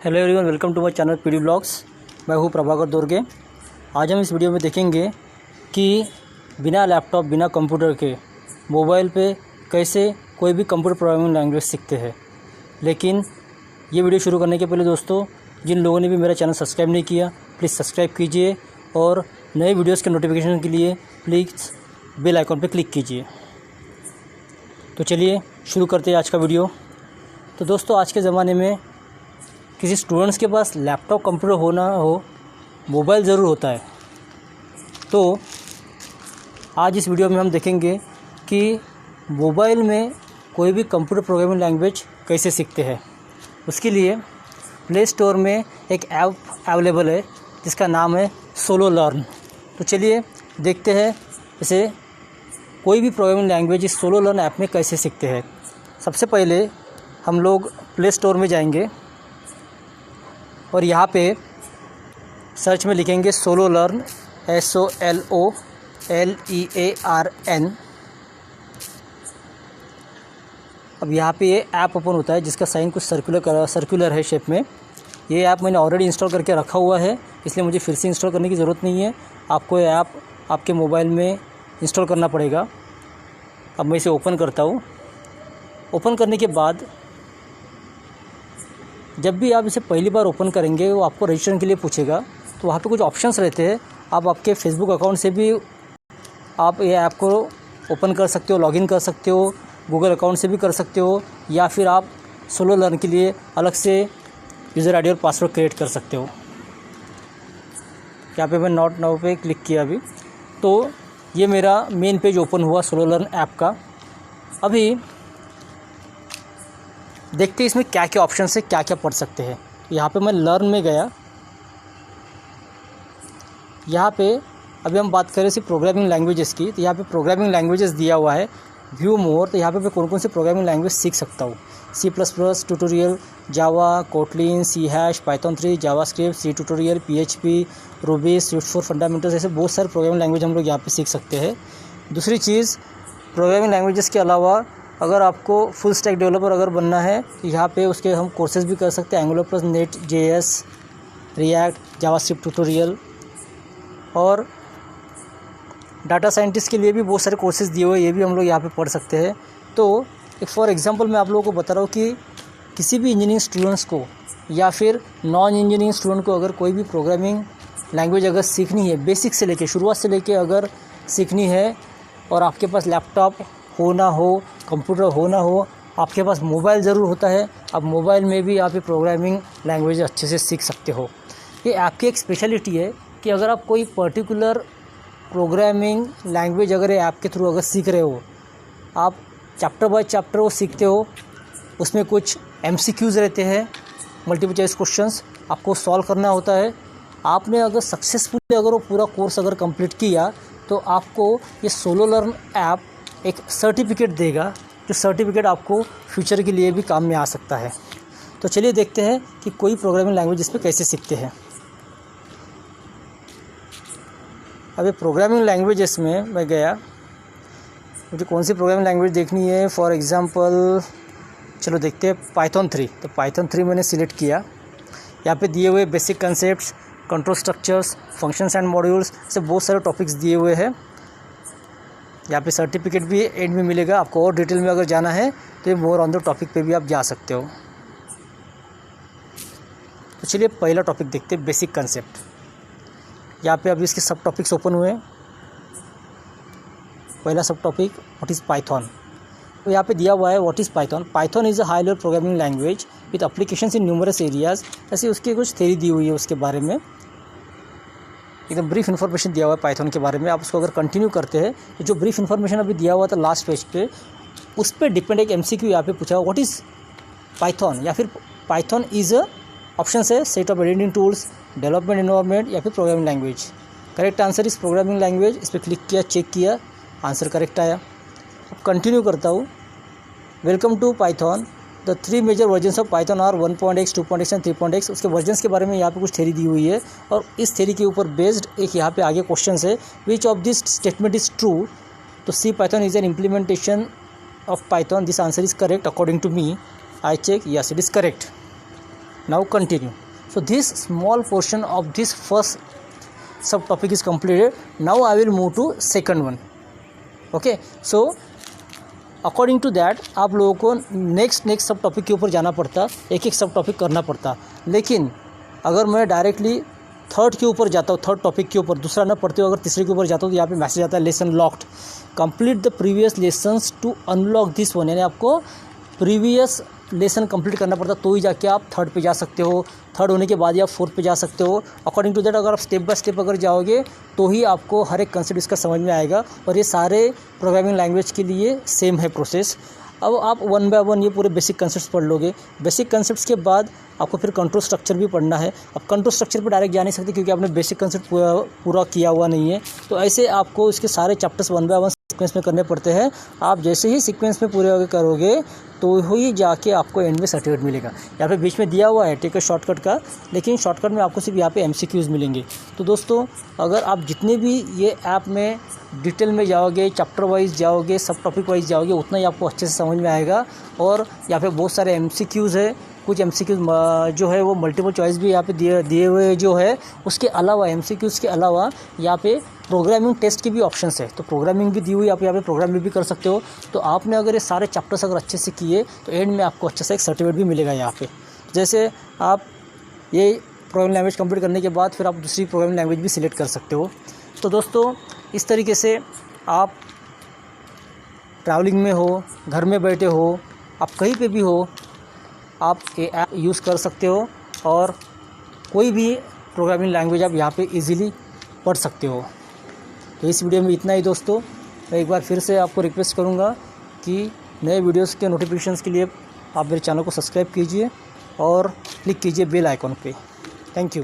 Hello everyone, welcome to my channel PD blogs. मैं हूँ प्रभाकर दोर्गे। आज हम इस वीडियो में देखेंगे कि बिना लैपटॉप बिना कंप्यूटर के मोबाइल पे कैसे कोई भी कंप्यूटर प्रोग्रामिंग लैंग्वेज सीखते हैं। लेकिन ये वीडियो शुरू करने के पहले दोस्तों, जिन लोगों ने भी मेरा चैनल सब्सक्राइब नहीं किया प्लीज़ सब्सक्राइब कीजिए और नए वीडियोज़ के नोटिफिकेशन के लिए प्लीज़ बेल आइकॉन पर क्लिक कीजिए। तो चलिए शुरू करते हैं आज का वीडियो। तो दोस्तों, आज के ज़माने में किसी स्टूडेंट्स के पास लैपटॉप कंप्यूटर होना हो, मोबाइल ज़रूर होता है। तो आज इस वीडियो में हम देखेंगे कि मोबाइल में कोई भी कंप्यूटर प्रोग्रामिंग लैंग्वेज कैसे सीखते हैं। उसके लिए प्ले स्टोर में एक ऐप अवेलेबल है जिसका नाम है सोलो लर्न। तो चलिए देखते हैं इसे कोई भी प्रोग्रामिंग लैंग्वेज इस सोलो लर्न ऐप में कैसे सीखते हैं। सबसे पहले हम लोग प्ले स्टोर में जाएंगे और यहाँ पे सर्च में लिखेंगे सोलो लर्न, SOLOLEARN। अब यहाँ पे ये ऐप ओपन होता है जिसका साइन कुछ सर्कुलर है शेप में। ये ऐप मैंने ऑलरेडी इंस्टॉल करके रखा हुआ है, इसलिए मुझे फिर से इंस्टॉल करने की ज़रूरत नहीं है। आपको ये ऐप आपके मोबाइल में इंस्टॉल करना पड़ेगा। अब मैं इसे ओपन करता हूँ। ओपन करने के बाद जब भी आप इसे पहली बार ओपन करेंगे वो आपको रजिस्ट्रेशन के लिए पूछेगा। तो वहाँ पे कुछ ऑप्शंस रहते हैं। आप आपके फेसबुक अकाउंट से भी आप ये ऐप को ओपन कर सकते हो, लॉगिन कर सकते हो, गूगल अकाउंट से भी कर सकते हो, या फिर आप सोलो लर्न के लिए अलग से यूज़र आईडी और पासवर्ड क्रिएट कर सकते हो। यहाँ पे मैं नॉट नाउ पे क्लिक किया अभी, तो ये मेरा मेन पेज ओपन हुआ सोलो लर्न ऐप का। अभी देखते हैं इसमें क्या क्या ऑप्शन है, क्या क्या पढ़ सकते हैं। यहाँ पे मैं लर्न में गया। यहाँ पे अभी हम बात करें सिर्फ प्रोग्रामिंग लैंग्वेजेस की, तो यहाँ पे प्रोग्रामिंग लैंग्वेजेस दिया हुआ है। व्यू मोर, तो यहाँ पे मैं कौन कौन सी प्रोग्रामिंग लैंग्वेज सीख सकता हूँ। C++, tutorial, Java, Kotlin, C#, Python 3, JavaScript, C tutorial, PHP, Ruby, Swift for fundamentals, ऐसे बहुत सारे प्रोग्रामिंग लैंग्वेज हम लोग यहाँ पे सीख सकते हैं। दूसरी चीज़, प्रोग्रामिंग लैंग्वेजेस के अलावा अगर आपको फुल स्टैक डेवलपर अगर बनना है तो यहाँ पे उसके हम कोर्सेज़ भी कर सकते हैं। Angular plus net JS, react, JavaScript tutorial, और डाटा साइंटिस्ट के लिए भी बहुत सारे कोर्सेज़ दिए हुए हैं, ये भी हम लोग यहाँ पे पढ़ सकते हैं। तो एक फॉर एग्जांपल मैं आप लोगों को बता रहा हूँ कि किसी भी इंजीनियरिंग स्टूडेंट्स को या फिर नॉन इंजीनियरिंग स्टूडेंट को अगर कोई भी प्रोग्रामिंग लैंग्वेज अगर सीखनी है, बेसिक से लेके शुरुआत से लेके अगर सीखनी है, और आपके पास लैपटॉप हो ना हो, कंप्यूटर हो ना हो, आपके पास मोबाइल ज़रूर होता है। आप मोबाइल में भी आप ये प्रोग्रामिंग लैंग्वेज अच्छे से सीख सकते हो। ये आपकी एक स्पेशलिटी है कि अगर आप कोई पर्टिकुलर प्रोग्रामिंग लैंग्वेज अगर ऐप के थ्रू अगर सीख रहे हो, आप चैप्टर बाय चैप्टर वो सीखते हो। उसमें कुछ MCQs रहते हैं, मल्टीपल चॉइस क्वेश्चंस आपको सॉल्व करना होता है। आपने अगर सक्सेसफुली अगर वो पूरा कोर्स अगर कंप्लीट किया तो आपको ये सोलो लर्न ऐप एक सर्टिफिकेट देगा, जो सर्टिफिकेट आपको फ्यूचर के लिए भी काम में आ सकता है। तो चलिए देखते हैं कि कोई प्रोग्रामिंग लैंग्वेज इस पर कैसे सीखते हैं। अब ये प्रोग्रामिंग लैंग्वेजेस में मैं गया, मुझे कौन सी प्रोग्रामिंग लैंग्वेज देखनी है। फॉर एग्जांपल चलो देखते हैं पाइथन 3। तो पाइथन 3 मैंने सिलेक्ट किया। यहाँ पे दिए हुए basic concepts, control structures, functions and modules, से बहुत सारे टॉपिक्स दिए हुए हैं। यहाँ पे सर्टिफिकेट भी एंड में मिलेगा। आपको और डिटेल में अगर जाना है तो ये मोर ऑन द टॉपिक पे भी आप जा सकते हो। तो चलिए पहला टॉपिक देखते हैं, बेसिक कंसेप्ट। यहाँ पे अभी इसके सब टॉपिक्स ओपन हुए हैं। पहला सब टॉपिक, व्हाट इज़ पाइथन। तो यहाँ पे दिया हुआ है what is Python. Python is a high level programming language with applications in numerous areas. ऐसे उसकी कुछ थ्योरी दी हुई है उसके बारे में, एकदम ब्रीफ इन्फॉर्मेशन दिया हुआ है पाइथन के बारे में। आप उसको अगर कंटिन्यू करते हैं तो जो ब्रीफ इन्फॉर्मेशन अभी दिया हुआ था लास्ट पेज पे, उस पर डिपेंड एक MCQ यहाँ पे पूछा हुआ व्हाट इज़ पाइथन, या फिर पाइथन इज़ अ ऑप्शन है set of editing tools, development environment, या फिर प्रोग्रामिंग लैंग्वेज। करेक्ट आंसर इस प्रोग्रामिंग लैंग्वेज। इस पर क्लिक किया, चेक किया, आंसर करेक्ट आया। अब कंटिन्यू करता हूँ। Welcome to Python, the 3 major versions of Python are 1.x, 2.x and 3.x। उसके वर्जन्स के बारे में यहाँ पे कुछ थ्योरी दी हुई है, और इस थ्योरी के ऊपर बेस्ड एक यहाँ पे आगे क्वेश्चन है, which of this statement is true. तो C Python is an implementation of Python, this answer is correct according to me. I check, yes it is correct. Now continue. So this small portion of this first subtopic is completed. Now I will move to second one. Okay, so according to that आप लोगों को next सब topic के ऊपर जाना पड़ता, एक एक सब टॉपिक करना पड़ता. लेकिन अगर मैं डायरेक्टली थर्ड के ऊपर जाता हूँ, थर्ड टॉपिक के ऊपर दूसरा ना पढ़ते हो, अगर तीसरे के ऊपर जाता हूँ तो यहाँ पे मैसेज आता है lesson locked, complete the previous lessons to unlock this one. यानी आपको प्रीवियस लेसन कंप्लीट करना पड़ता तो ही जाके आप थर्ड पे जा सकते हो. थर्ड होने के बाद ही आप फोर्थ पे जा सकते हो. अकॉर्डिंग टू दैट अगर आप स्टेप बाय स्टेप अगर जाओगे तो ही आपको हर एक कंसेप्ट इसका समझ में आएगा. और ये सारे प्रोग्रामिंग लैंग्वेज के लिए सेम है प्रोसेस. अब आप वन बाय वन ये पूरे बेसिक कंसेप्ट्स पढ़ लोगे. बेसिक कंसेप्ट्स के बाद आपको फिर कंट्रोल स्ट्रक्चर भी पढ़ना है. अब कंट्रोल स्ट्रक्चर पर डायरेक्ट जा नहीं सकते क्योंकि आपने बेसिक कंसेप्ट पूरा किया हुआ नहीं है. तो ऐसे आपको इसके सारे chapters one by one sequence में करने पड़ते हैं. आप जैसे ही सीक्वेंस में पूरे करोगे तो ही जाके आपको एंड में सर्टिफिकेट मिलेगा. यहाँ पे बीच में दिया हुआ है टेक अ शॉर्टकट का, लेकिन शॉर्टकट में आपको सिर्फ यहाँ पे MCQs मिलेंगे. तो दोस्तों अगर आप जितने भी ये ऐप में डिटेल में जाओगे, चैप्टर वाइज जाओगे, सब टॉपिक वाइज जाओगे, उतना ही आपको अच्छे से समझ में आएगा. और यहाँ पे बहुत सारे MCQs है. कुछ MCQs जो है वो मल्टीपल चॉइस भी यहाँ पे दिए हुए जो है. उसके अलावा MCQs के अलावा यहाँ पे प्रोग्रामिंग टेस्ट के भी ऑप्शंस है. तो प्रोग्रामिंग भी दी हुई, आप यहाँ पे प्रोग्रामिंग भी कर सकते हो. तो आपने अगर ये सारे चैप्टर्स अगर अच्छे से किए तो एंड में आपको अच्छा सा एक सर्टिफिकेट भी मिलेगा यहाँ पे. जैसे आप ये प्रोग्रामिंग लैंग्वेज कंप्लीट करने के बाद फिर आप दूसरी प्रोग्रामिंग लैंग्वेज भी सिलेक्ट कर सकते हो. तो दोस्तों इस तरीके से आप ट्रैवलिंग में हो, घर में बैठे हो, आप कहीं पे भी हो, आप ये ऐप यूज़ कर सकते हो और कोई भी प्रोग्रामिंग लैंग्वेज आप यहाँ पे इजीली पढ़ सकते हो. तो इस वीडियो में इतना ही दोस्तों. मैं एक बार फिर से आपको रिक्वेस्ट करूँगा कि नए वीडियोस के नोटिफिकेशंस के लिए आप मेरे चैनल को सब्सक्राइब कीजिए और क्लिक कीजिए बेल आइकॉन पे. Thank you.